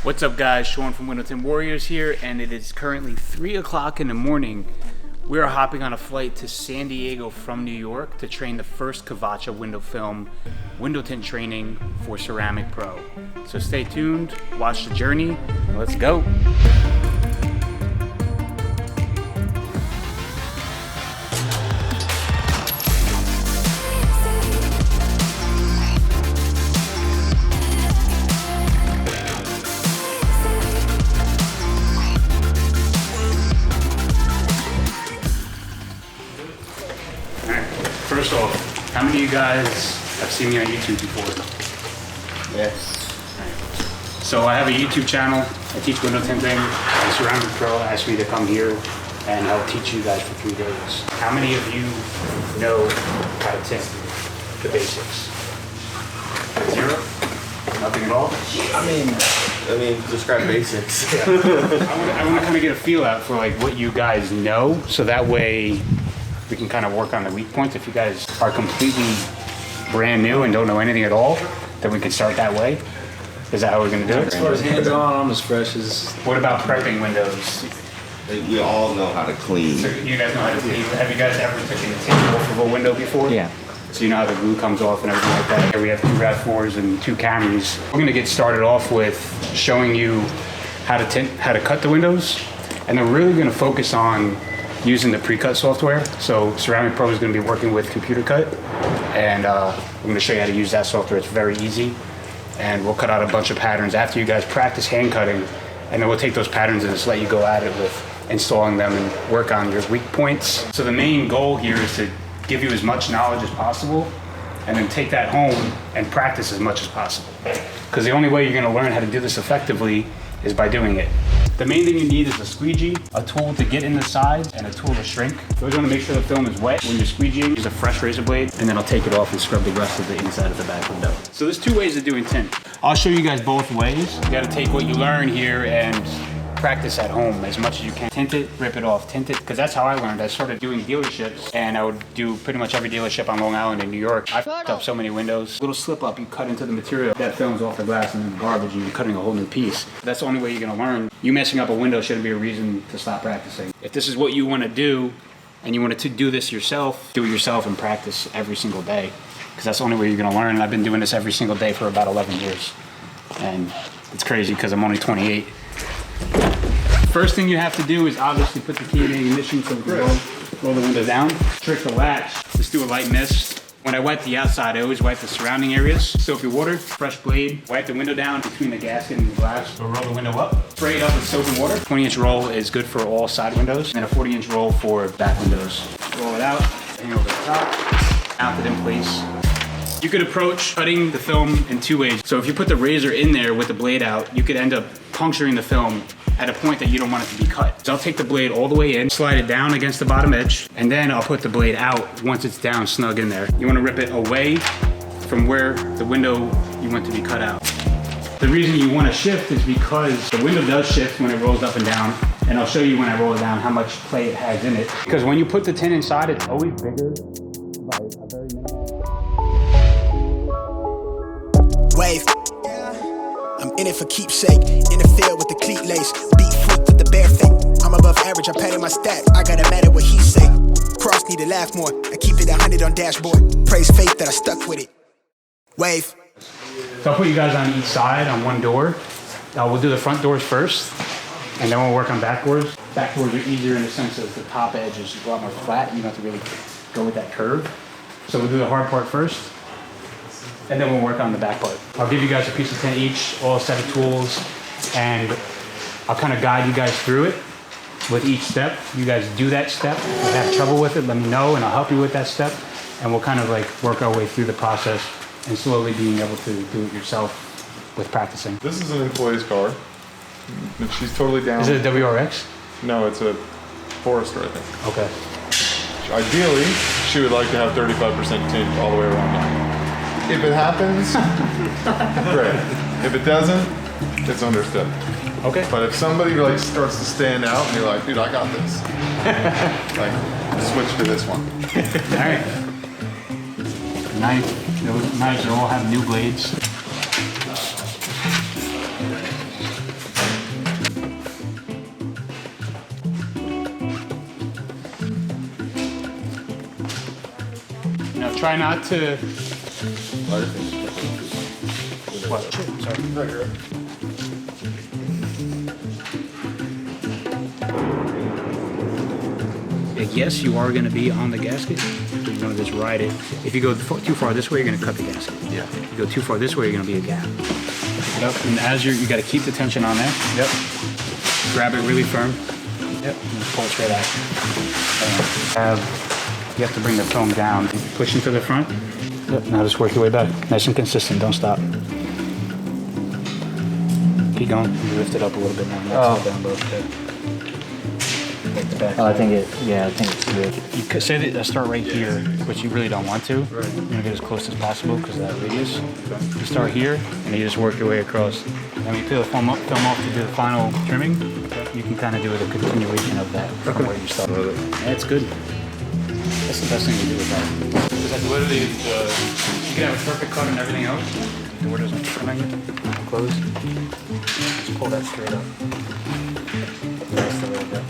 What's up guys, Sean from Tint Warriors here, and it is currently 3 o'clock in the morning. We are hopping on a flight to San Diego from New York to train the first Kavaca window film window tint training for Ceramic Pro. So stay tuned, watch the journey, and let's go. First off, how many of you guys have seen me on YouTube before? Yes. Right. So I have a YouTube channel. I teach window tinting. Ceramic Pro asked me to come here and help teach you guys for 3 days. How many of you know how to tint the basics? 0? Nothing at all? I mean, describe basics. Yeah. I want to kind of get a feel out for like what you guys know, so that way we can kind of work on the weak points. If you guys are completely brand new and don't know anything at all, then we can start that way. Is that how we're gonna do it? As far as hands-on, I'm as fresh as... What about prepping windows? We all know how to clean. So you guys know how to clean. Have you guys ever taken the tint off of a window before? Yeah. So you know how the glue comes off and everything like that. Here we have 2 RAV4s and 2 Camrys. We're gonna get started off with showing you how to tint, how to cut the windows, and then we're really gonna focus on using the pre-cut software. So Ceramic Pro is going to be working with Computer Cut, and I'm going to show you how to use that software. It's very easy, and we'll cut out a bunch of patterns after you guys practice hand cutting, and then we'll take those patterns and just let you go at it with installing them and work on your weak points. So the main goal here is to give you as much knowledge as possible, and then take that home and practice as much as possible. Because the only way you're going to learn how to do this effectively is by doing it. The main thing you need is a squeegee, a tool to get in the sides, and a tool to shrink. You always want to make sure the film is wet when you're squeegeeing. Use a fresh razor blade, and then I'll take it off and scrub the rest of the inside of the back window. So there's 2 ways of doing tint. I'll show you guys both ways. You got to take what you learn here and practice at home as much as you can. Tint it, rip it off, tint it, because that's how I learned. I started doing dealerships, and I would do pretty much every dealership on Long Island in New York. I fucked up so many windows. Little slip up, you cut into the material. That films off the glass and then garbage, and you're cutting a whole new piece. That's the only way you're gonna learn. You messing up a window shouldn't be a reason to stop practicing. If this is what you wanna do, and you want to do this yourself, do it yourself and practice every single day, because that's the only way you're gonna learn. And I've been doing this every single day for about 11 years. And it's crazy because I'm only 28. First thing you have to do is obviously put the key in the ignition so we can roll the window down. Trick the latch, just do a light mist. When I wipe the outside, I always wipe the surrounding areas. Soap your water, fresh blade, wipe the window down between the gasket and the glass. We'll roll the window up. Spray it up with soap and water. 20-inch roll is good for all side windows, and a 40-inch roll for back windows. Roll it out, hang over the top, mount it in place. You could approach cutting the film in 2 ways. So if you put the razor in there with the blade out, you could end up puncturing the film at a point that you don't want it to be cut. So I'll take the blade all the way in, slide it down against the bottom edge, and then I'll put the blade out once it's down snug in there. You wanna rip it away from where the window you want to be cut out. The reason you wanna shift is because the window does shift when it rolls up and down, and I'll show you when I roll it down how much play it has in it. Because when you put the tint inside, it's always bigger by a very minimum. Wave. I'm in it for keepsake, in the field with the cleat lace, beat foot with the bare fake. I'm above average, I padded my stats, I gotta matter what he say. Cross need to laugh more, I keep it 100 on dashboard. Praise faith that I stuck with it. Wave. So I'll put you guys on each side on one door. We'll do the front doors first, and then we'll work on back doors. Back doors are easier in the sense that the top edge is a lot more flat, you don't have to really go with that curve. So we'll do the hard part first, and then we'll work on the back part. I'll give you guys a piece of tint each, all a set of tools, and I'll kind of guide you guys through it with each step. You guys do that step. If you have trouble with it, let me know, and I'll help you with that step. And we'll kind of like work our way through the process and slowly being able to do it yourself with practicing. This is an employee's car. She's totally down. Is it a WRX? No, it's a Forester, I think. Okay. Ideally, she would like to have 35% tint all the way around. If it happens, great. If it doesn't, it's understood. Okay. But if somebody like starts to stand out and you're like, dude, I got this. Like, switch to this one. All right. Those knives all have new blades. Try not to. What? Sorry. Yes, you are going to be on the gasket. You're going to just ride it. If you go too far this way, you're going to cut the gasket. Yeah. If you go too far this way, you're going to be a gap. Pick it up, and as you got to keep the tension on there. Yep. Grab it really firm. Yep. And pull it straight out. You have to bring the film down. Push into the front. Yep. Now just work your way back. Nice and consistent. Don't stop. Keep going. You lift it up a little bit more. That's down both. Oh, I think it's good. You could say that start right here, which you really don't want to. Right. You're gonna get as close as possible because of that radius. Okay. You start here and you just work your way across. And when you peel the film off to do the final trimming, you can kind of do it a continuation of that from where you started. Yeah, it's good. That's the best thing to do with that. Because that's literally you can have a perfect cut and everything else. The door doesn't come on you. Close. Just pull that straight up. Rest a little bit.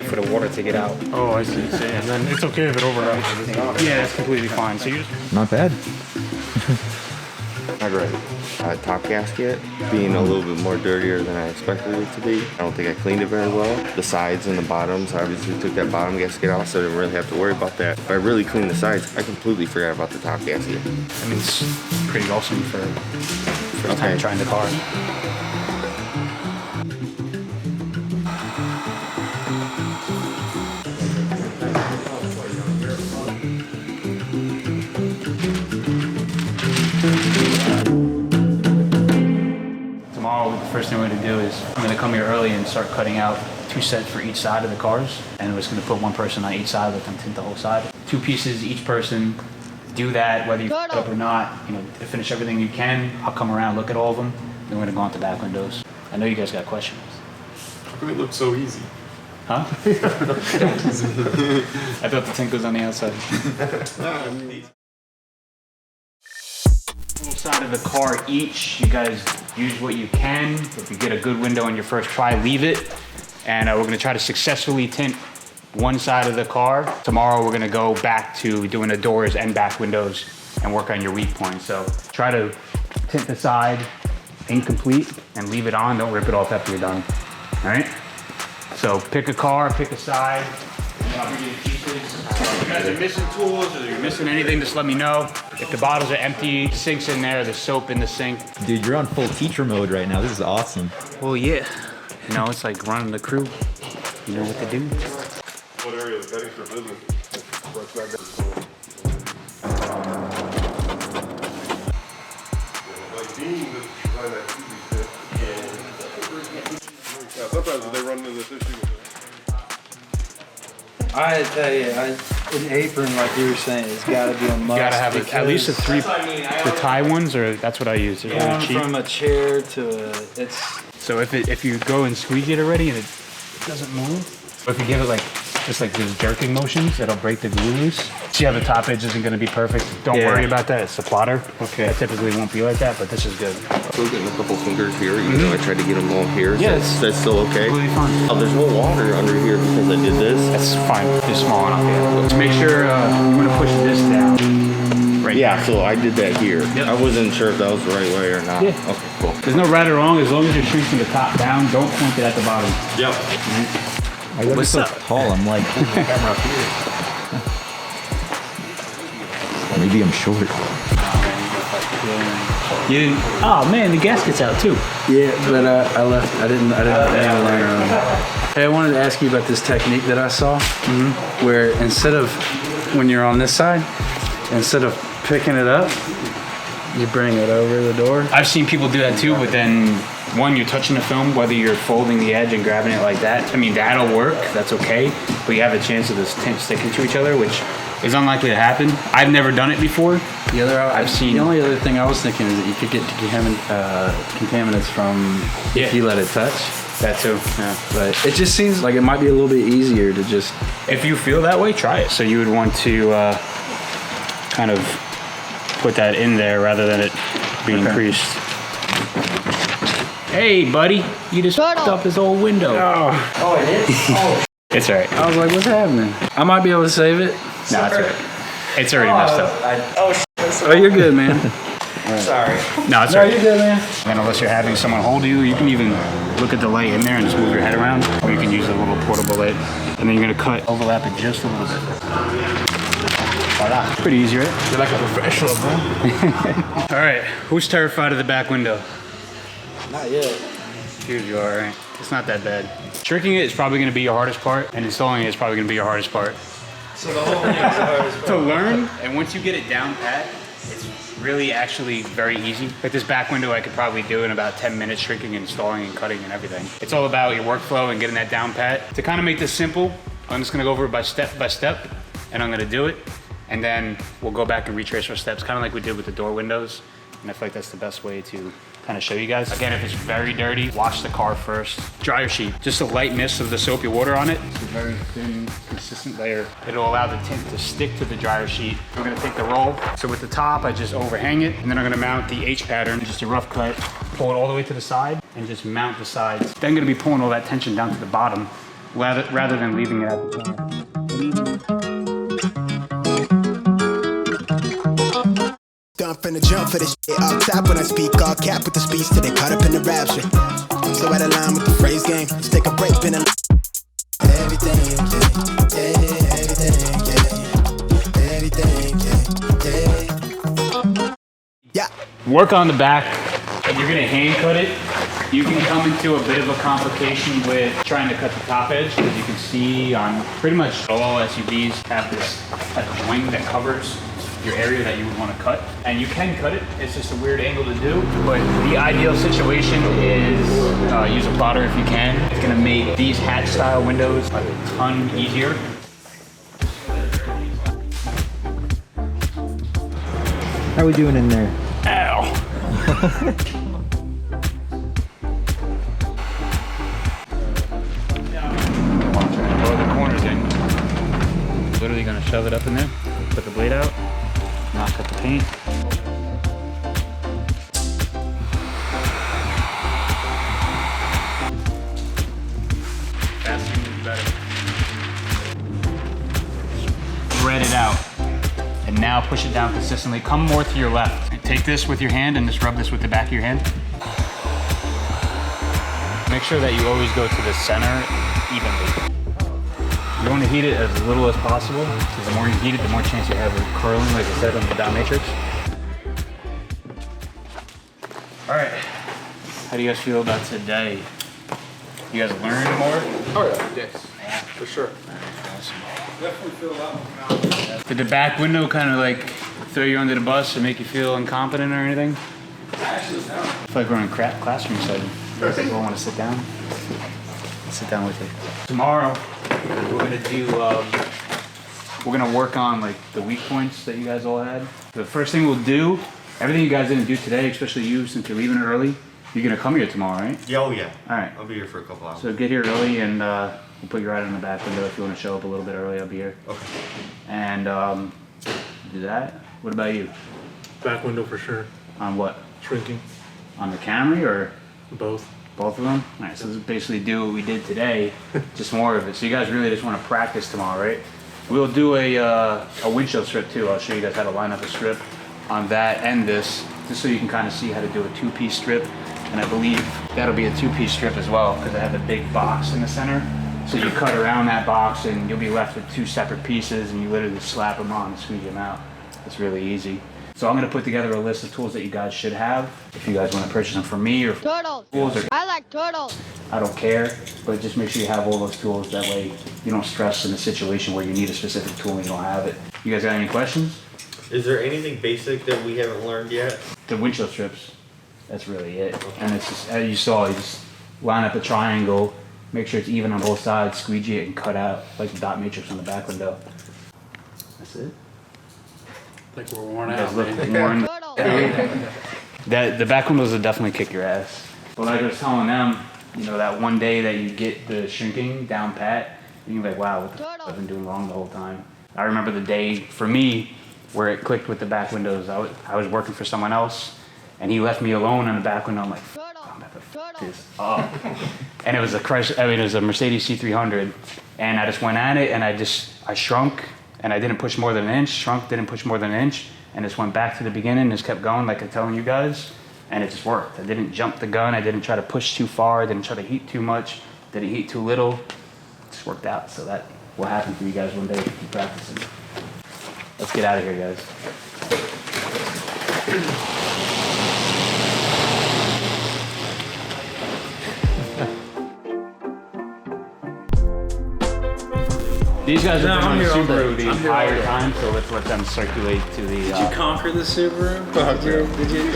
For the water to get out. Oh, I see. And then it's okay if it overnights. Yeah, it's completely fine. So you just Not bad. Not great. Top gasket being a little bit more dirtier than I expected it to be. I don't think I cleaned it very well. The sides and the bottoms, I obviously took that bottom gasket out, so I didn't really have to worry about that. If I really cleaned the sides, I completely forgot about the top gasket. I mean, it's pretty awesome for first time trying the car. Tomorrow, the first thing we're going to do is I'm going to come here early and start cutting out 2 sets for each side of the cars, and we're just going to put 1 person on each side, let them tint the whole side. 2 pieces each person. Do that whether you put it up or not. You know, finish everything you can. I'll come around, look at all of them. Then we're going to go on to back windows. I know you guys got questions. How come it looks so easy? Huh? I thought the tint was on the outside. Little side of the car each. You guys use what you can. If you get a good window on your first try, leave it. And we're going to try to successfully tint 1 side of the car. Tomorrow we're going to go back to doing the doors and back windows and work on your weak points. So try to tint the side incomplete and leave it on. Don't rip it off after you're done. All right? So pick a car, pick a side, and I'll bring you the pieces. If you guys are missing tools or you're missing anything, just let me know. If the bottles are empty, sink's in there, there's soap in the sink. Dude, you're on full teacher mode right now. This is awesome. Well, yeah. You know, it's like running the crew. You know what to do. What area of the betting for business? Like Dean designed that TV set. Yeah, sometimes they run into this issue with it. I tell you, an apron, like you were saying, it's got to be a must. You gotta have at least the tie ones, or that's what I use. They're really cheap. From a chair to it's. So if you go and squeeze it already and it doesn't move, or if you give it like just like these jerking motions, it'll break the glue loose. See how the top edge isn't going to be perfect? Don't worry about that. It's the plotter. Okay. That typically won't be like that, but this is good. Still getting a couple fingers here, even though I tried to get them all here. Yes. So that's still okay. Completely fine. Oh, there's no water under here because I did this. That's fine. Just small enough. Yeah. Let's make sure you want to push this down. Right. Yeah, there. so I did that here. Yep. I wasn't sure if that was the right way or not. Yeah. Okay, cool. There's no right or wrong as long as you're shooting from the top down. Don't point it at the bottom. Yep. What's so tall? I'm like, camera up here. Maybe I'm short. You didn't. Oh man, the gasket's out too. Yeah, but I left. I didn't Hey, I wanted to ask you about this technique that I saw, where instead of when you're on this side, instead of picking it up, you bring it over the door. I've seen people do that too, but then one, you're touching the film, whether you're folding the edge and grabbing it like that. I mean, that'll work. That's okay. But you have a chance of this tint sticking to each other, which is unlikely to happen. I've never done it before. I've seen. The only other thing I was thinking is that you could get contaminants from if you let it touch. That too. Yeah. But it just seems like it might be a little bit easier to just. If you feel that way, try it. So you would want to kind of put that in there rather than it being creased. Hey, buddy, you just fucked up his old window. Oh, it is? Oh. It's all right. I was like, what's happening? I might be able to save it. No, that's all right. It's already messed up. Oh, you're good, man. Sorry. No, it's No, alright. you're good, man. And unless you're having someone hold you can even look at the light in there and just move your head around, or you can use a little portable light. And then you're gonna cut, overlap it just a little bit. Voila. Pretty easy, right? You're like a professional, bro. All right, who's terrified of the back window? Not yet. Here you are, right? It's not that bad. Tricking it is probably gonna be your hardest part, and installing it is probably gonna be your hardest part. So the whole thing is the hardest part. To learn, and once you get it down pat, it's really actually very easy. Like this back window I could probably do in about 10 minutes, shrinking and installing and cutting and everything. It's all about your workflow and getting that down pat. To kind of make this simple, I'm just gonna go over it by step, and I'm gonna do it. And then we'll go back and retrace our steps, kind of like we did with the door windows. And I feel like that's the best way to kind of show you guys. Again, if it's very dirty, wash the car first. Dryer sheet, just a light mist of the soapy water on it. It's a very thin, consistent layer. It'll allow the tint to stick to the dryer sheet. We're gonna take the roll. So with the top, I just overhang it, and then I'm gonna mount the H pattern, just a rough cut, pull it all the way to the side, and just mount the sides. Then gonna be pulling all that tension down to the bottom, rather than leaving it at the top. Dump finna jump for this shit. Up top when I speak, all cap with the speech till they caught up in the rap shit. So out of line with the phrase game. Let's take a break, been a everything, yeah, everything, yeah. Work on the back. If you're gonna hand cut it, you can come into a bit of a complication with trying to cut the top edge, because you can see on pretty much all SUVs have this type of wing that covers your area that you would want to cut. And you can cut it, it's just a weird angle to do, but the ideal situation is use a plotter if you can. It's gonna make these hatch style windows a ton easier. How are we doing in there? Ow! Blow the corners in. Literally gonna shove it up in there, put the blade out, knock up the paint. Faster moves better. Spread it out. And now push it down consistently. Come more to your left. Take this with your hand and just rub this with the back of your hand. Make sure that you always go to the center evenly. You want to heat it as little as possible, because the more you heat it, the more chance you have of curling, like I said on the dot matrix. All right, how do you guys feel about today? You guys learned more? Oh yeah, yes, for sure. Definitely feel that one. Did the back window kind of like throw you under the bus or make you feel incompetent or anything? Actually, no. I feel like we're in classroom setting. You guys all want to sit down? Sit down with you. Tomorrow, we're gonna do, we're gonna work on like the weak points that you guys all had. The first thing we'll do, everything you guys didn't do today, especially you since you're leaving early, you're gonna come here tomorrow, right? Yeah, oh yeah. All right. I'll be here for a couple hours. So get here early and we'll put you right in the back window if you want to show up a little bit early. I'll be here. Okay. And do that. What about you? Back window for sure. On what? Shrinking. On the Camry or Both. both of them? All right. So this is basically do what we did today, just more of it. So you guys really just want to practice tomorrow, right? We'll do a windshield strip too. I'll show you guys how to line up a strip on that and this, just so you can kind of see how to do a two-piece strip. And I believe that'll be a two-piece strip as well, because I have a big box in the center. So you cut around that box and you'll be left with two separate pieces, and you literally slap them on and squeeze them out. It's really easy. So I'm gonna put together a list of tools that you guys should have. If you guys wanna purchase them from me or Turtles. tools, or I like turtles. I don't care, but just make sure you have all those tools. That way you don't stress in a situation where you need a specific tool and you don't have it. You guys got any questions? Is there anything basic that we haven't learned yet? The windshield strips, that's really it. And it's just, as you saw, you just line up a triangle, make sure it's even on both sides, squeegee it and cut out like the dot matrix on the back window. That's it. Like we're worn You guys out. look man. worn. Turtles. The back windows will definitely kick your ass. But like I was telling them, you know, that one day that you get the shrinking down pat, you're like, wow, what the f I've been doing wrong the whole time. I remember the day for me where it clicked with the back windows. I was working for someone else, and he left me alone on the back window. I'm like, I'm about to f this up. And it was a Mercedes C300, and I just went at it, and I shrunk, and I didn't push more than an inch, shrunk, didn't push more than an inch, and just went back to the beginning and just kept going like I'm telling you guys, and it just worked. I didn't jump the gun, I didn't try to push too far, I didn't try to heat too much, didn't heat too little. It just worked out, so that will happen for you guys one day if you keep practicing. Let's get out of here, guys. These guys have been on the Subaru the entire time, so let's let them circulate to the... Did you conquer the Subaru? Did you?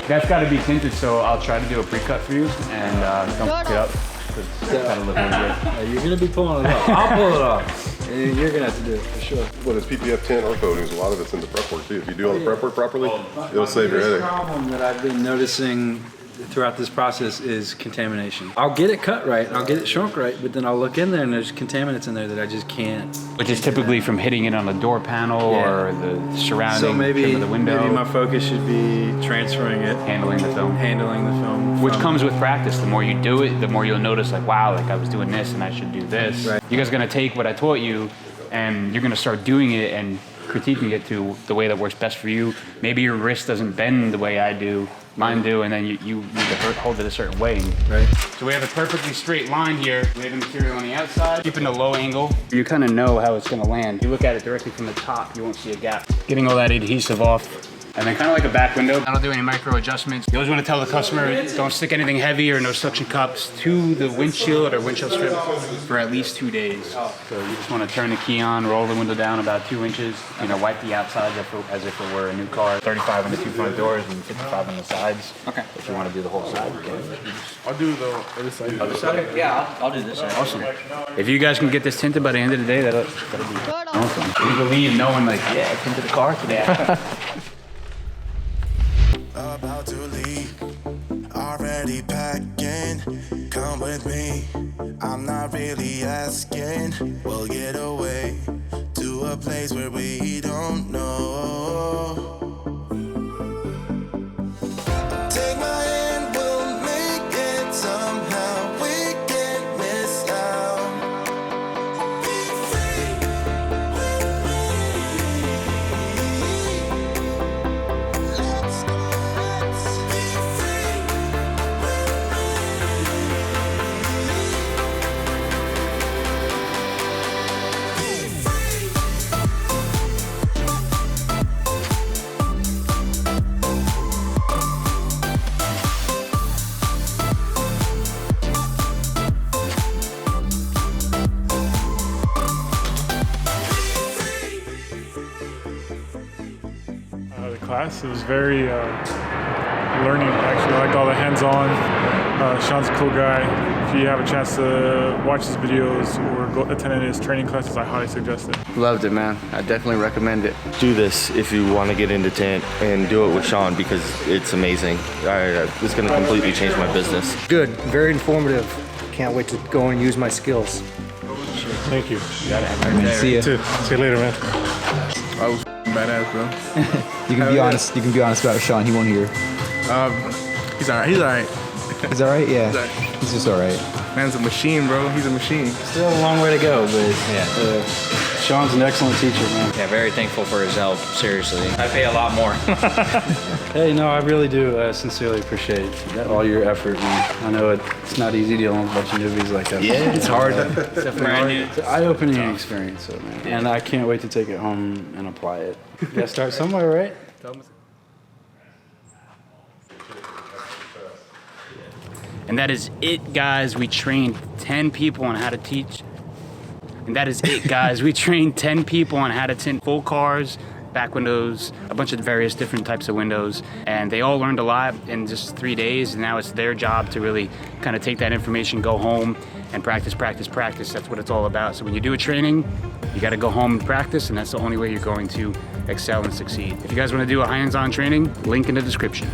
That's got to be tinted, so I'll try to do a pre-cut for you, and don't pick it up. It's gotta look really good. You're gonna be pulling it off. I'll pull it off. And you're gonna have to do it for sure. Whether it's PPF tint or coatings, a lot of it's in the prep work too. If you do all the prep work properly, it'll save your The headache. problem that I've been noticing throughout this process is contamination. I'll get it cut right, I'll get it shrunk right, but then I'll look in there and there's contaminants in there that I just can't. Which is typically from hitting it on the door panel or the surrounding So maybe, trim of the window. maybe my focus should be transferring it, handling the film. handling the film. Which from- comes with practice. The more you do it, the more you'll notice like, wow, like I was doing this and I should do this. Right. You guys are gonna take what I taught you and you're gonna start doing it and critiquing it to the way that works best for you. Maybe your wrist doesn't bend the way I do, mine do, and then you need to hold it a certain way. Right. So we have a perfectly straight line here. We have the material on the outside, keeping a low angle. You kind of know how it's gonna land. If you look at it directly from the top, you won't see a gap. Getting all that adhesive off. And then kind of like a back window. I don't do any micro adjustments. You always want to tell the customer, don't stick anything heavy or no suction cups to the windshield or windshield strip for at least 2 days. So you just want to turn the key on, roll the window down about 2 inches, you know, wipe the outside as if it were a new car. 35 on the 2 front doors and 55 on the sides. Okay. If you want to do the whole side, you can. I'll do the other side. Other side? Yeah, I'll do this. Awesome. If you guys can get this tinted by the end of the day, that'll be awesome. You believe knowing like, yeah, I tinted the car today. About to leave, already packing. Come with me, I'm not really asking. We'll get away to a place where we don't know. Take my hand, we'll make it somehow. We can't miss out. Be free with me. Let's go, let's be free with me. Be free. The class, it was very learning, actually. I liked all the hands-on. Sean's a cool guy. If you have a chance to watch his videos or go attend his training classes, I highly suggest it. Loved it, man. I definitely recommend it. Do this if you want to get into tint and do it with Sean because it's amazing. It's going to completely change my business. Good, very informative. Can't wait to go and use my skills. Thank you. See ya. See you later, man. I was badass, bro. You can be honest. You can be honest about Sean. He won't hear. He's alright. He's alright. He's all right. Yeah. He's alright. He's just all right. Man's a machine, bro. He's a machine. Still a long way to go, but yeah. Sean's an excellent teacher, man. Yeah, very thankful for his help, seriously. I pay a lot more. Hey, no, I really do sincerely appreciate all your effort, man. I know it's not easy dealing with a bunch of newbies like that. Yeah, it's hard. It's definitely hard. It's an eye-opening experience, so, man. And I can't wait to take it home and apply it. You gotta start somewhere, right? And that is it, guys. We trained 10 people on how to teach. And that is it, guys. We trained 10 people on how to tint full cars, back windows, a bunch of various different types of windows. And they all learned a lot in just 3 days. And now it's their job to really kind of take that information, go home and practice, practice, practice. That's what it's all about. So when you do a training, you got to go home and practice. And that's the only way you're going to excel and succeed. If you guys want to do a hands-on training, link in the description.